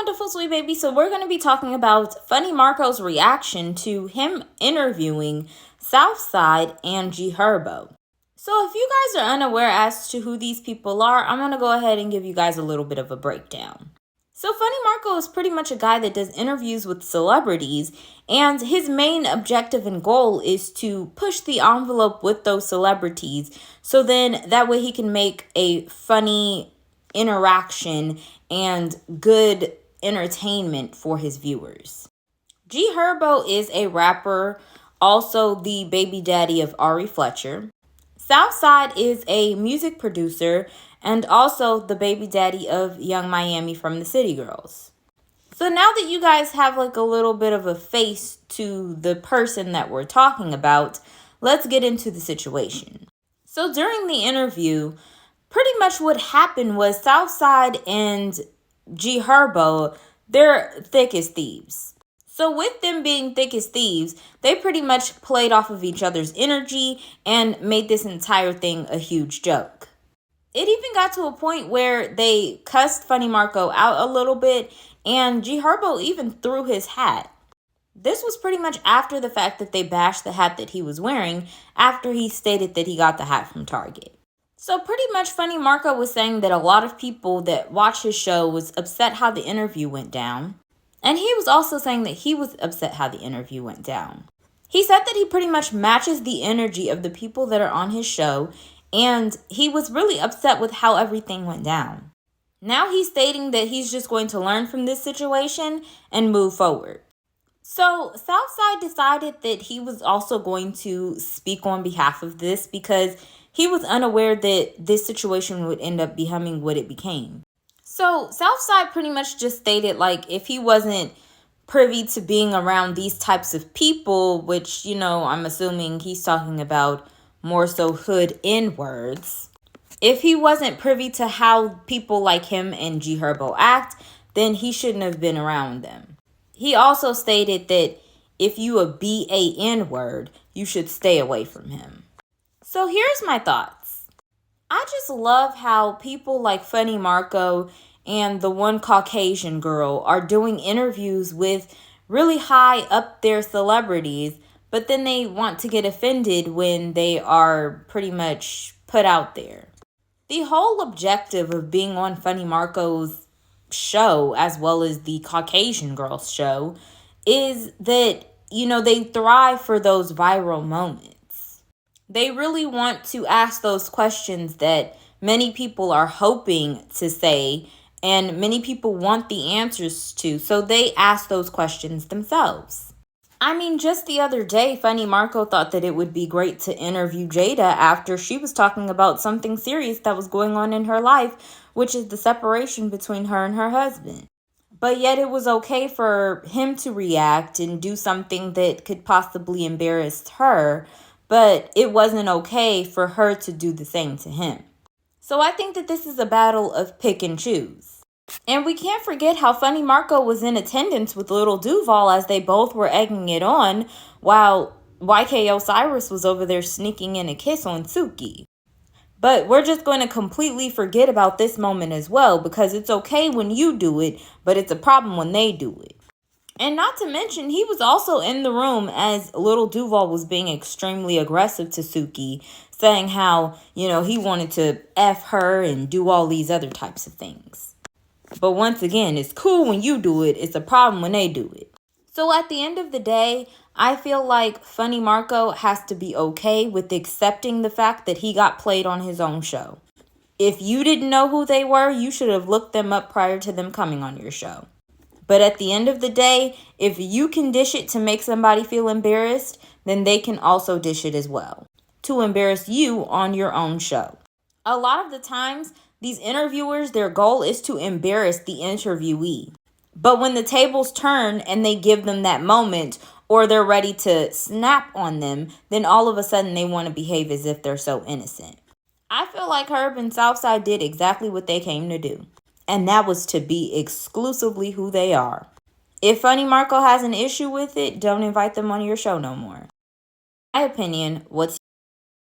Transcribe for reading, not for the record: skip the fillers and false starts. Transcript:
wonderful sweet baby. So we're going to be talking about Funny Marco's reaction to him interviewing Southside and Herbo. So if you guys are unaware as to who these people are, I'm going to go ahead and give you guys a little bit of a breakdown. So Funny Marco is pretty much a guy that does interviews with celebrities, and his main objective and goal is to push the envelope with those celebrities, so then that way he can make a funny interaction and good entertainment for his viewers. Herbo is a rapper, also the baby daddy of Ari Fletcher. Southside is a music producer and also the baby daddy of Young Miami from the City Girls. So now that you guys have like a little bit of a face to the person that we're talking about, let's get into the situation. So during the interview, pretty much what happened was Southside and Herbo, they're thick as thieves. So with them being thick as thieves, they pretty much played off of each other's energy and made this entire thing a huge joke. It even got to a point where they cussed Funny Marco out a little bit, and Herbo even threw his hat. This was pretty much after the fact that they bashed the hat that he was wearing after he stated that he got the hat from Target. So pretty much Funny Marco was saying that a lot of people that watch his show was upset how the interview went down. And he was also saying that he was upset how the interview went down. He said that he pretty much matches the energy of the people that are on his show, and he was really upset with how everything went down. Now he's stating that he's just going to learn from this situation and move forward. So Southside decided that he was also going to speak on behalf of this because he was unaware that this situation would end up becoming what it became. So Southside pretty much just stated, like, if he wasn't privy to being around these types of people, which, I'm assuming he's talking about more so hood N-words. If he wasn't privy to how people like him and Herbo act, then he shouldn't have been around them. He also stated that if you a BAN word, you should stay away from him. So here's my thoughts. I just love how people like Funny Marco and the one Caucasian girl are doing interviews with really high up there celebrities, but then they want to get offended when they are pretty much put out there. The whole objective of being on Funny Marco's show, as well as the Caucasian girl's show, is that, they thrive for those viral moments. They really want to ask those questions that many people are hoping to say and many people want the answers to, so they ask those questions themselves. I mean, just the other day, Funny Marco thought that it would be great to interview Jada after she was talking about something serious that was going on in her life, which is the separation between her and her husband. But yet it was okay for him to react and do something that could possibly embarrass her, but it wasn't okay for her to do the same to him. So I think that this is a battle of pick and choose. And we can't forget how Funny Marco was in attendance with Little Duval as they both were egging it on, while YK Osiris was over there sneaking in a kiss on Suki. But we're just going to completely forget about this moment as well, because it's okay when you do it, but it's a problem when they do it. And not to mention, he was also in the room as Little Duval was being extremely aggressive to Suki, saying how, he wanted to F her and do all these other types of things. But once again, it's cool when you do it. It's a problem when they do it. So at the end of the day, I feel like Funny Marco has to be okay with accepting the fact that he got played on his own show. If you didn't know who they were, you should have looked them up prior to them coming on your show. But at the end of the day, if you can dish it to make somebody feel embarrassed, then they can also dish it as well, to embarrass you on your own show. A lot of the times, these interviewers, their goal is to embarrass the interviewee. But when the tables turn and they give them that moment, or they're ready to snap on them, then all of a sudden they want to behave as if they're so innocent. I feel like Herb and Southside did exactly what they came to do. And that was to be exclusively who they are. If Funny Marco has an issue with it, don't invite them on your show no more. In my opinion, what's